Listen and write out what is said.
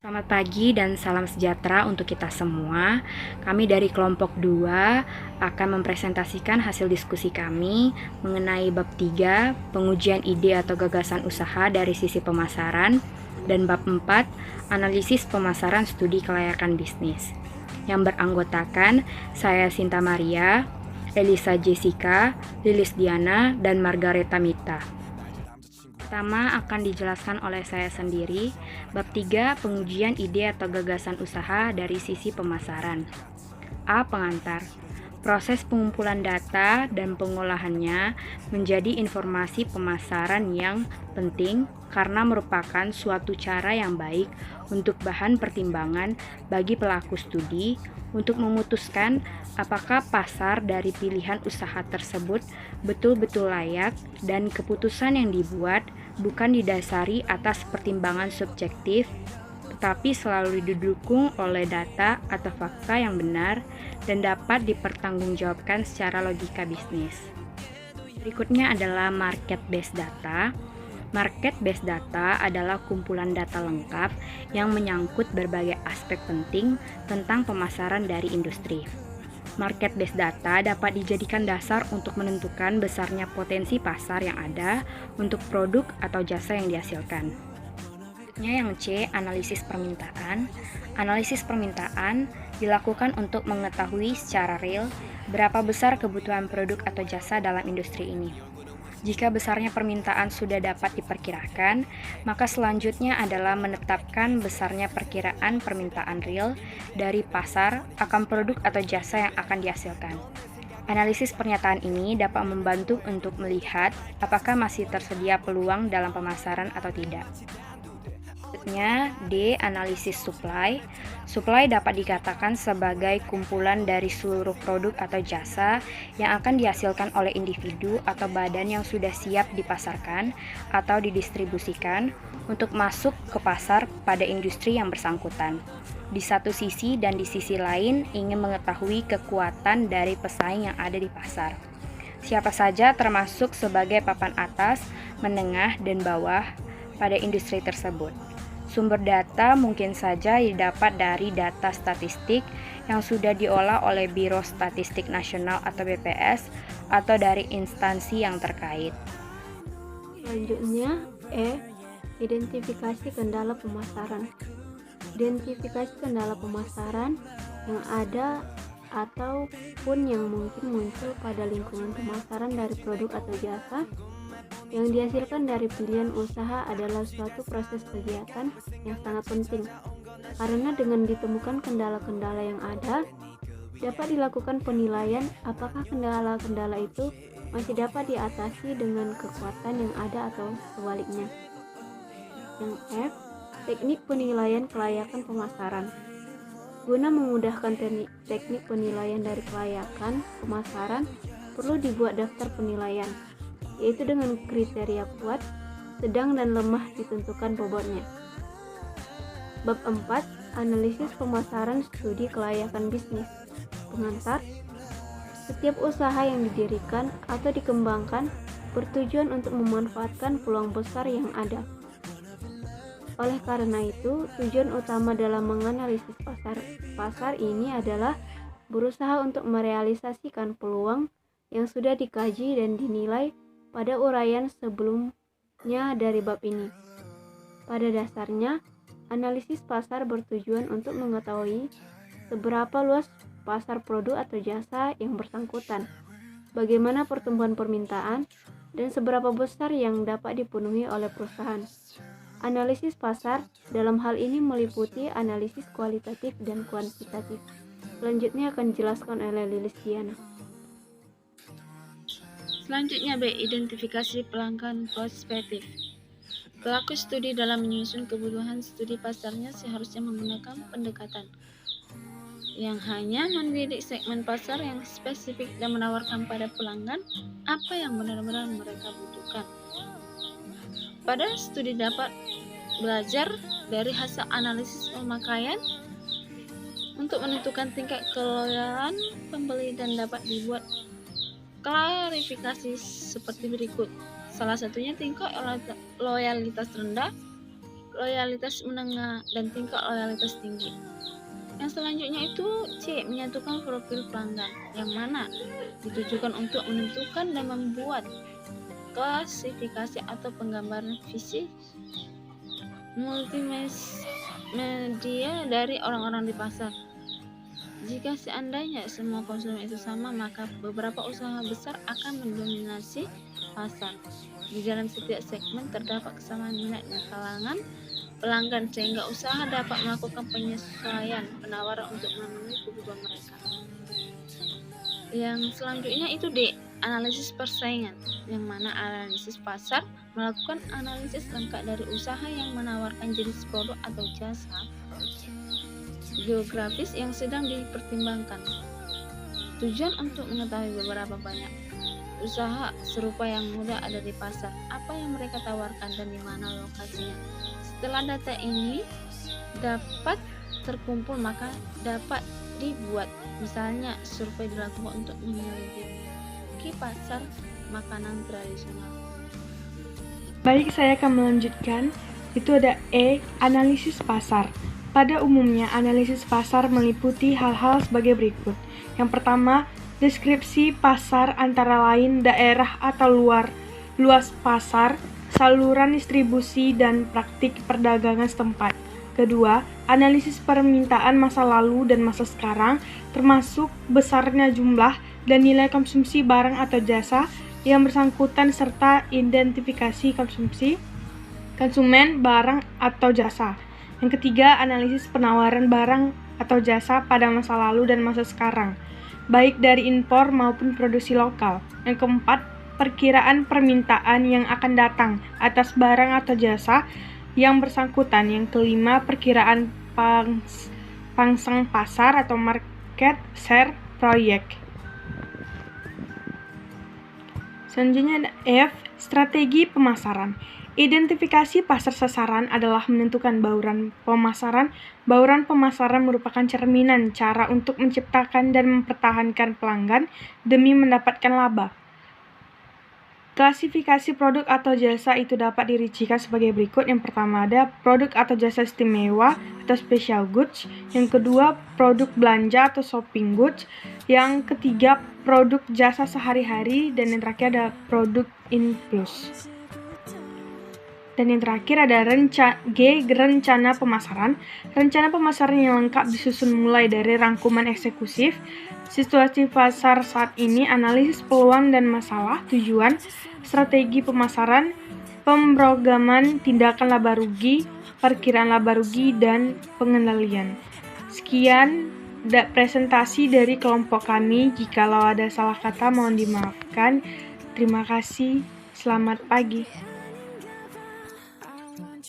Selamat pagi dan salam sejahtera untuk kita semua. Kami dari kelompok 2 akan mempresentasikan hasil diskusi kami mengenai bab 3, pengujian ide atau gagasan usaha dari sisi pemasaran, dan bab 4, analisis pemasaran studi kelayakan bisnis. Yang beranggotakan saya Sinta Maria, Elisa Jessica, Lilis Diana, dan Margareta Mita. Pertama akan dijelaskan oleh saya sendiri, bab 3 pengujian ide atau gagasan usaha dari sisi pemasaran. A. Pengantar. Proses pengumpulan data dan pengolahannya menjadi informasi pemasaran yang penting karena merupakan suatu cara yang baik untuk bahan pertimbangan bagi pelaku studi untuk memutuskan apakah pasar dari pilihan usaha tersebut betul-betul layak dan keputusan yang dibuat bukan didasari atas pertimbangan subjektif tetapi selalu didukung oleh data atau fakta yang benar dan dapat dipertanggungjawabkan secara logika bisnis. Berikutnya adalah market based data. Market based data adalah kumpulan data lengkap yang menyangkut berbagai aspek penting tentang pemasaran dari industri. Market based data dapat dijadikan dasar untuk menentukan besarnya potensi pasar yang ada untuk produk atau jasa yang dihasilkan. Yang C, analisis permintaan. Analisis permintaan dilakukan untuk mengetahui secara real berapa besar kebutuhan produk atau jasa dalam industri ini. Jika besarnya permintaan sudah dapat diperkirakan, maka selanjutnya adalah menetapkan besarnya perkiraan permintaan real dari pasar akan produk atau jasa yang akan dihasilkan. Analisis pernyataan ini dapat membantu untuk melihat apakah masih tersedia peluang dalam pemasaran atau tidak. D. Analisis supply. Supply dapat dikatakan sebagai kumpulan dari seluruh produk atau jasa yang akan dihasilkan oleh individu atau badan yang sudah siap dipasarkan atau didistribusikan untuk masuk ke pasar pada industri yang bersangkutan. Di satu sisi dan di sisi lain ingin mengetahui kekuatan dari pesaing yang ada di pasar. Siapa saja termasuk sebagai papan atas, menengah, dan bawah pada industri tersebut. Sumber data mungkin saja didapat dari data statistik yang sudah diolah oleh Biro Statistik Nasional atau BPS atau dari instansi yang terkait. Selanjutnya, E. Identifikasi kendala pemasaran. Identifikasi kendala pemasaran yang ada ataupun yang mungkin muncul pada lingkungan pemasaran dari produk atau jasa yang dihasilkan dari pilihan usaha adalah suatu proses kegiatan yang sangat penting, karena dengan ditemukan kendala-kendala yang ada, dapat dilakukan penilaian apakah kendala-kendala itu masih dapat diatasi dengan kekuatan yang ada atau sebaliknya. Yang F. Teknik penilaian kelayakan pemasaran. Guna memudahkan teknik penilaian dari kelayakan pemasaran, perlu dibuat daftar penilaian, yaitu dengan kriteria kuat, sedang, dan lemah ditentukan bobotnya. Bab 4. Analisis pemasaran studi kelayakan bisnis. Pengantar. Setiap usaha yang didirikan atau dikembangkan bertujuan untuk memanfaatkan peluang besar yang ada. Oleh karena itu, tujuan utama dalam menganalisis pasar ini adalah berusaha untuk merealisasikan peluang yang sudah dikaji dan dinilai pada uraian sebelumnya dari bab ini. Pada dasarnya, analisis pasar bertujuan untuk mengetahui seberapa luas pasar produk atau jasa yang bersangkutan, bagaimana pertumbuhan permintaan, dan seberapa besar yang dapat dipenuhi oleh perusahaan. Analisis pasar dalam hal ini meliputi analisis kualitatif dan kuantitatif. Selanjutnya akan dijelaskan oleh Lilis Diana. Selanjutnya B. Identifikasi pelanggan prospektif. Pelaku studi dalam menyusun kebutuhan studi pasarnya seharusnya menggunakan pendekatan yang hanya mendidik segmen pasar yang spesifik dan menawarkan pada pelanggan apa yang benar-benar mereka butuhkan. Pada studi dapat belajar dari hasil analisis pemakaian untuk menentukan tingkat keloyalan pembeli dan dapat dibuat klarifikasi seperti berikut. Salah satunya tingkat loyalitas rendah, loyalitas menengah, dan tingkat loyalitas tinggi. Yang selanjutnya itu C, menyatukan profil pelanggan, yang mana ditujukan untuk menentukan dan membuat klasifikasi atau penggambaran visi multimedia dari orang-orang di pasar. Jika seandainya semua konsumen itu sama, maka beberapa usaha besar akan mendominasi pasar. Di dalam setiap segmen terdapat kesamaan minat dan kalangan pelanggan, sehingga usaha dapat melakukan penyesuaian penawaran untuk memenuhi kebutuhan mereka. Yang selanjutnya itu D, analisis persaingan, yang mana analisis pasar melakukan analisis lengkap dari usaha yang menawarkan jenis produk atau jasa geografis yang sedang dipertimbangkan. Tujuan untuk mengetahui beberapa banyak usaha serupa yang mudah ada di pasar, apa yang mereka tawarkan dan di mana lokasinya. Setelah data ini dapat terkumpul, maka dapat dibuat misalnya survei dilakukan untuk menyelidiki pasar makanan tradisional. Baik, saya akan melanjutkan. Itu ada E, analisis pasar. Pada umumnya, analisis pasar meliputi hal-hal sebagai berikut. Yang pertama, deskripsi pasar antara lain daerah atau luas pasar, saluran distribusi, dan praktik perdagangan setempat. Kedua, analisis permintaan masa lalu dan masa sekarang, termasuk besarnya jumlah dan nilai konsumsi barang atau jasa yang bersangkutan serta identifikasi konsumen barang atau jasa. Yang ketiga, analisis penawaran barang atau jasa pada masa lalu dan masa sekarang, baik dari impor maupun produksi lokal. Yang keempat, perkiraan permintaan yang akan datang atas barang atau jasa yang bersangkutan. Yang kelima, perkiraan pangsang pasar atau market share proyek. Selanjutnya ada F, strategi pemasaran. Identifikasi pasar sasaran adalah menentukan bauran pemasaran. Bauran pemasaran merupakan cerminan cara untuk menciptakan dan mempertahankan pelanggan demi mendapatkan laba. Klasifikasi produk atau jasa itu dapat dirincikan sebagai berikut. Yang pertama ada produk atau jasa istimewa atau special goods. Yang kedua, produk belanja atau shopping goods. Yang ketiga, produk jasa sehari-hari. Dan yang terakhir ada produk in plus. Dan yang terakhir ada G, rencana pemasaran. Rencana pemasaran yang lengkap disusun mulai dari rangkuman eksekutif, situasi pasar saat ini, analisis peluang dan masalah, tujuan, strategi pemasaran, pemrograman, tindakan laba rugi, perkiraan laba rugi, dan pengendalian. Sekian presentasi dari kelompok kami. Jikalau ada salah kata mohon dimaafkan. Terima kasih. Selamat pagi.